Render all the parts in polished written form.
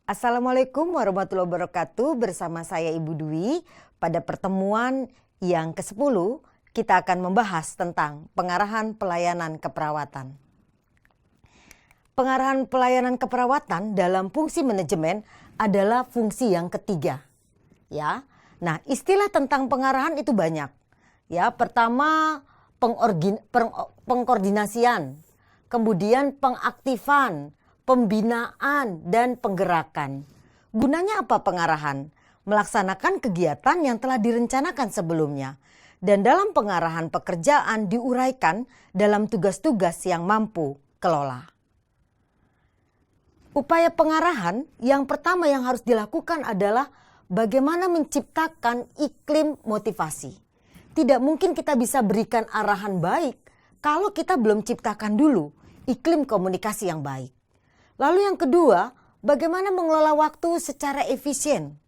Assalamualaikum warahmatullahi wabarakatuh. Bersama saya Ibu Dwi. Pada pertemuan yang ke-10 kita akan membahas tentang pengarahan pelayanan keperawatan. Pengarahan pelayanan keperawatan dalam fungsi manajemen adalah fungsi yang ketiga. Ya. Nah, istilah tentang pengarahan itu banyak. Ya, pertama pengkoordinasian, kemudian pengaktifan, pembinaan, dan penggerakan. Gunanya apa pengarahan? Melaksanakan kegiatan yang telah direncanakan sebelumnya. Dan dalam pengarahan pekerjaan diuraikan dalam tugas-tugas yang mampu kelola. Upaya pengarahan yang pertama yang harus dilakukan adalah bagaimana menciptakan iklim motivasi. Tidak mungkin kita bisa berikan arahan baik kalau kita belum ciptakan dulu iklim komunikasi yang baik. Lalu yang kedua, bagaimana mengelola waktu secara efisien.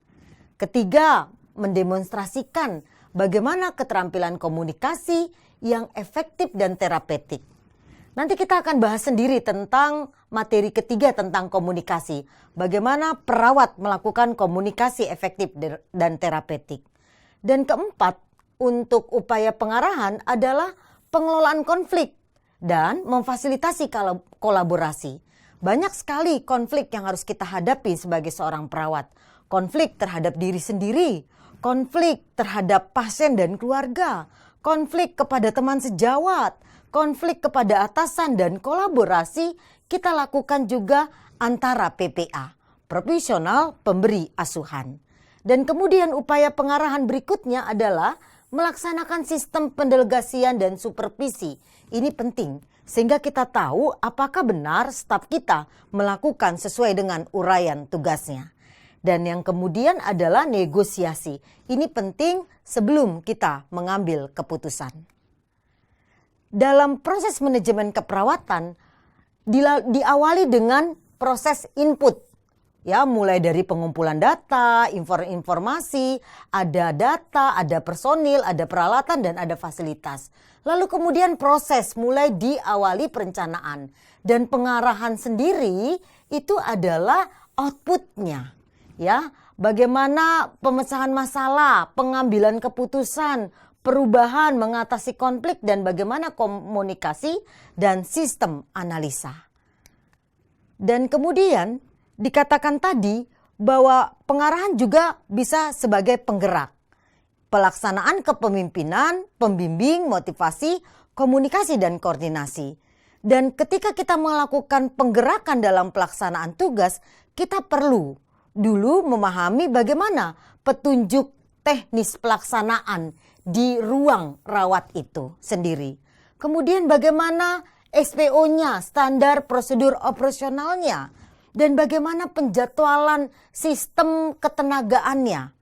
Ketiga, mendemonstrasikan bagaimana keterampilan komunikasi yang efektif dan terapeutik. Nanti kita akan bahas sendiri tentang materi ketiga tentang komunikasi. Bagaimana perawat melakukan komunikasi efektif dan terapeutik. Dan keempat, untuk upaya pengarahan adalah pengelolaan konflik dan memfasilitasi kolaborasi. Banyak sekali konflik yang harus kita hadapi sebagai seorang perawat. Konflik terhadap diri sendiri, konflik terhadap pasien dan keluarga, konflik kepada teman sejawat, konflik kepada atasan, dan kolaborasi kita lakukan juga antara PPA, profesional pemberi asuhan. Dan kemudian upaya pengarahan berikutnya adalah melaksanakan sistem pendelegasian dan supervisi. Ini penting. Sehingga kita tahu apakah benar staf kita melakukan sesuai dengan uraian tugasnya. Dan yang kemudian adalah negosiasi. Ini penting sebelum kita mengambil keputusan. Dalam proses manajemen keperawatan diawali dengan proses input. Ya, mulai dari pengumpulan data, informasi, ada data, ada personil, ada peralatan, dan ada fasilitas. Lalu kemudian proses mulai diawali perencanaan. Dan pengarahan sendiri itu adalah outputnya. Ya, bagaimana pemecahan masalah, pengambilan keputusan, perubahan, mengatasi konflik, dan bagaimana komunikasi dan sistem analisa. Dan kemudian dikatakan tadi bahwa pengarahan juga bisa sebagai penggerak. Pelaksanaan kepemimpinan, pembimbing, motivasi, komunikasi, dan koordinasi. Dan ketika kita melakukan penggerakan dalam pelaksanaan tugas, kita perlu dulu memahami bagaimana petunjuk teknis pelaksanaan di ruang rawat itu sendiri. Kemudian bagaimana SPO-nya, standar prosedur operasionalnya, dan bagaimana penjadwalan sistem ketenagaannya.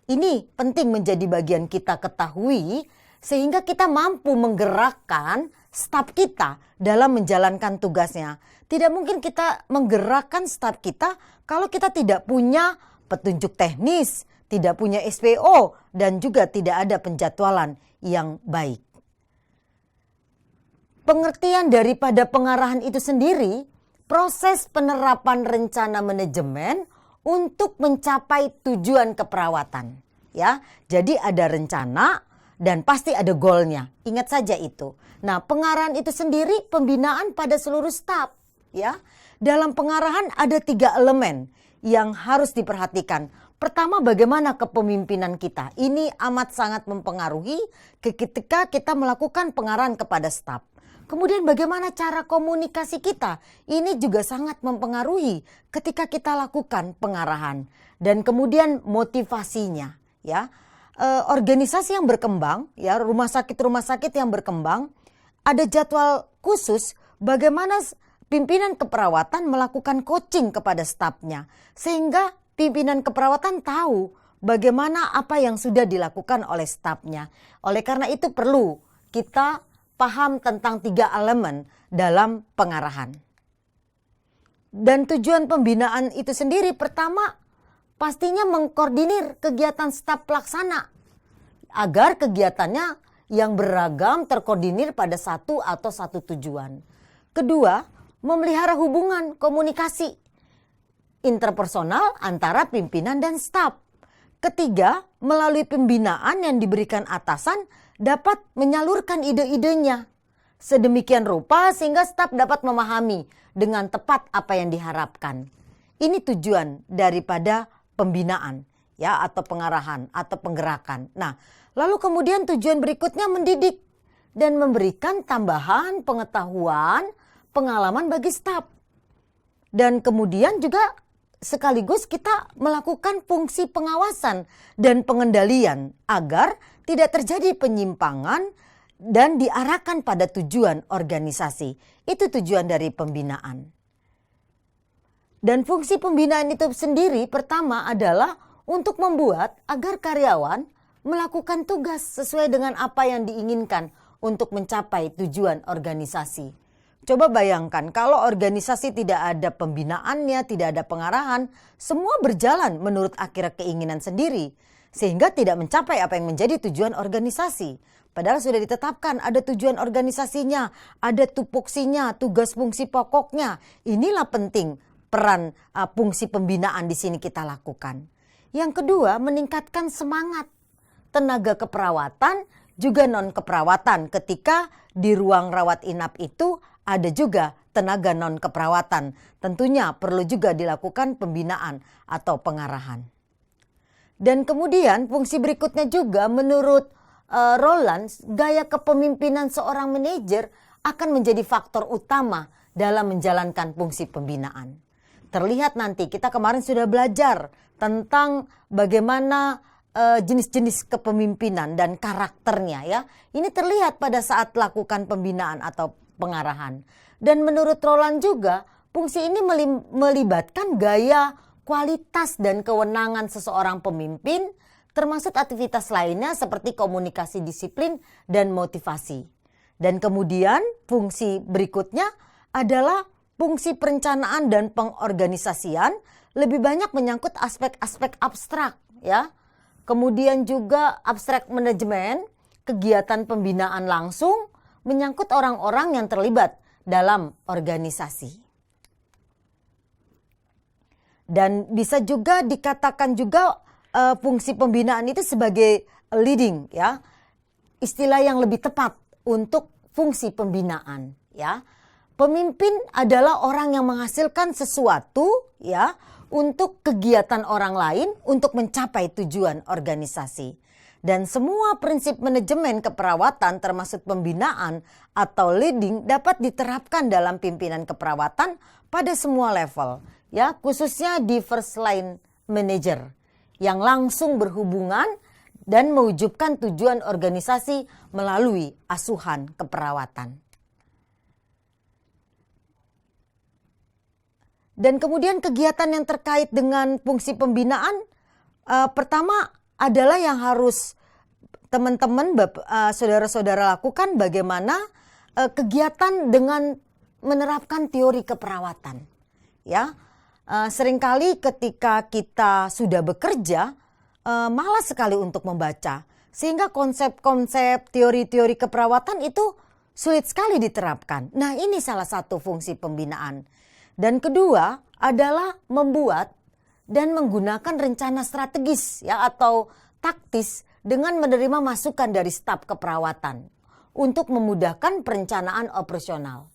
Ini penting menjadi bagian kita ketahui sehingga kita mampu menggerakkan staf kita dalam menjalankan tugasnya. Tidak mungkin kita menggerakkan staf kita kalau kita tidak punya petunjuk teknis, tidak punya SPO, dan juga tidak ada penjadwalan yang baik. Pengertian daripada pengarahan itu sendiri, proses penerapan rencana manajemen untuk mencapai tujuan keperawatan. Ya, jadi ada rencana dan pasti ada goalnya. Ingat saja itu. Nah, pengarahan itu sendiri pembinaan pada seluruh staf. Ya, dalam pengarahan ada 3 elemen yang harus diperhatikan. Pertama, bagaimana kepemimpinan kita. Ini amat sangat mempengaruhi ketika kita melakukan pengarahan kepada staf. Kemudian bagaimana cara komunikasi kita. Ini juga sangat mempengaruhi ketika kita lakukan pengarahan. Dan kemudian motivasinya. Ya, organisasi yang berkembang, ya, rumah sakit yang berkembang, ada jadwal khusus bagaimana pimpinan keperawatan melakukan coaching kepada stafnya. Sehingga pimpinan keperawatan tahu bagaimana apa yang sudah dilakukan oleh stafnya. Oleh karena itu perlu kita paham tentang 3 elemen dalam pengarahan. Dan tujuan pembinaan itu sendiri pertama pastinya mengkoordinir kegiatan staf pelaksana agar kegiatannya yang beragam terkoordinir pada satu atau satu tujuan. Kedua, memelihara hubungan komunikasi interpersonal antara pimpinan dan staf. Ketiga, melalui pembinaan yang diberikan atasan dapat menyalurkan ide-idenya sedemikian rupa sehingga staf dapat memahami dengan tepat apa yang diharapkan. Ini tujuan daripada pembinaan ya, atau pengarahan atau penggerakan. Nah, lalu kemudian tujuan berikutnya mendidik dan memberikan tambahan pengetahuan, pengalaman bagi staf. Dan kemudian juga sekaligus kita melakukan fungsi pengawasan dan pengendalian agar tidak terjadi penyimpangan dan diarahkan pada tujuan organisasi. Itu tujuan dari pembinaan. Dan fungsi pembinaan itu sendiri pertama adalah untuk membuat agar karyawan melakukan tugas sesuai dengan apa yang diinginkan untuk mencapai tujuan organisasi. Coba bayangkan kalau organisasi tidak ada pembinaannya, tidak ada pengarahan, semua berjalan menurut akhirnya keinginan sendiri. Sehingga tidak mencapai apa yang menjadi tujuan organisasi. Padahal sudah ditetapkan ada tujuan organisasinya, ada tupoksinya, tugas fungsi pokoknya. Inilah penting peran fungsi pembinaan di sini kita lakukan. Yang kedua, meningkatkan semangat tenaga keperawatan juga non keperawatan ketika di ruang rawat inap itu ada juga tenaga non keperawatan. Tentunya perlu juga dilakukan pembinaan atau pengarahan. Dan kemudian fungsi berikutnya juga menurut Roland, gaya kepemimpinan seorang manajer akan menjadi faktor utama dalam menjalankan fungsi pembinaan. Terlihat nanti kita kemarin sudah belajar tentang bagaimana jenis-jenis kepemimpinan dan karakternya ya. Ini terlihat pada saat lakukan pembinaan atau pengarahan. Dan menurut Roland juga fungsi ini melibatkan gaya, kualitas dan kewenangan seseorang pemimpin, termasuk aktivitas lainnya seperti komunikasi disiplin dan motivasi. Dan kemudian fungsi berikutnya adalah fungsi perencanaan dan pengorganisasian, lebih banyak menyangkut aspek-aspek abstrak ya. Kemudian juga abstrak manajemen, kegiatan pembinaan langsung menyangkut orang-orang yang terlibat dalam organisasi. Dan bisa juga dikatakan juga fungsi pembinaan itu sebagai leading ya. Istilah yang lebih tepat untuk fungsi pembinaan ya. Pemimpin adalah orang yang menghasilkan sesuatu ya untuk kegiatan orang lain untuk mencapai tujuan organisasi. Dan semua prinsip manajemen keperawatan termasuk pembinaan atau leading dapat diterapkan dalam pimpinan keperawatan pada semua level. Ya, khususnya di first line manager yang langsung berhubungan dan mewujudkan tujuan organisasi melalui asuhan keperawatan. Dan kemudian kegiatan yang terkait dengan fungsi pembinaan pertama adalah yang harus teman-teman saudara-saudara lakukan bagaimana kegiatan dengan menerapkan teori keperawatan. Ya, seringkali ketika kita sudah bekerja malas sekali untuk membaca, sehingga konsep-konsep teori-teori keperawatan itu sulit sekali diterapkan. Nah, ini salah satu fungsi pembinaan. Dan kedua adalah membuat dan menggunakan rencana strategis ya atau taktis dengan menerima masukan dari staf keperawatan untuk memudahkan perencanaan operasional.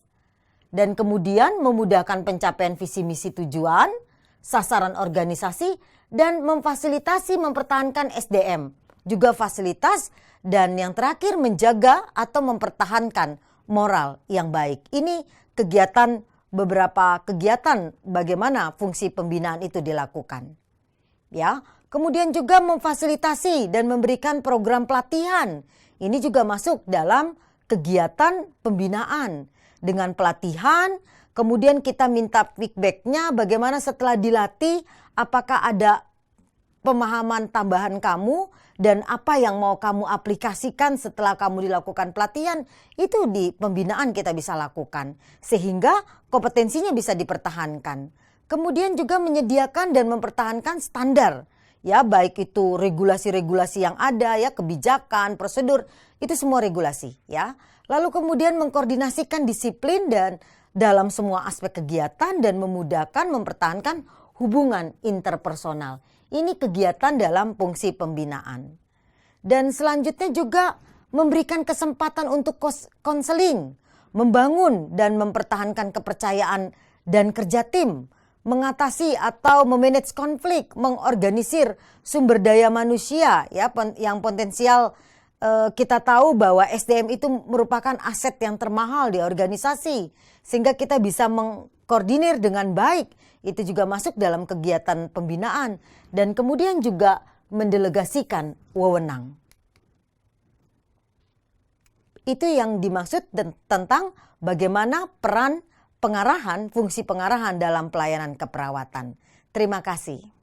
Dan kemudian memudahkan pencapaian visi misi tujuan, sasaran organisasi, dan memfasilitasi mempertahankan SDM. Juga fasilitas dan yang terakhir menjaga atau mempertahankan moral yang baik. Ini beberapa kegiatan bagaimana fungsi pembinaan itu dilakukan. Ya, kemudian juga memfasilitasi dan memberikan program pelatihan. Ini juga masuk dalam kegiatan pembinaan. Dengan pelatihan, kemudian kita minta feedback-nya bagaimana setelah dilatih, apakah ada pemahaman tambahan kamu dan apa yang mau kamu aplikasikan setelah kamu dilakukan pelatihan, itu di pembinaan kita bisa lakukan sehingga kompetensinya bisa dipertahankan. Kemudian juga menyediakan dan mempertahankan standar ya, baik itu regulasi-regulasi yang ada ya, kebijakan, prosedur, itu semua regulasi ya. Lalu kemudian mengkoordinasikan disiplin dan dalam semua aspek kegiatan dan memudahkan mempertahankan hubungan interpersonal. Ini kegiatan dalam fungsi pembinaan. Dan selanjutnya juga memberikan kesempatan untuk konseling, membangun dan mempertahankan kepercayaan dan kerja tim, mengatasi atau memanage konflik, mengorganisir sumber daya manusia ya yang potensial. Kita tahu bahwa SDM itu merupakan aset yang termahal di organisasi, sehingga kita bisa mengkoordinir dengan baik. Itu juga masuk dalam kegiatan pembinaan dan kemudian juga mendelegasikan wewenang. Itu yang dimaksud tentang bagaimana peran pengarahan, fungsi pengarahan dalam pelayanan keperawatan. Terima kasih.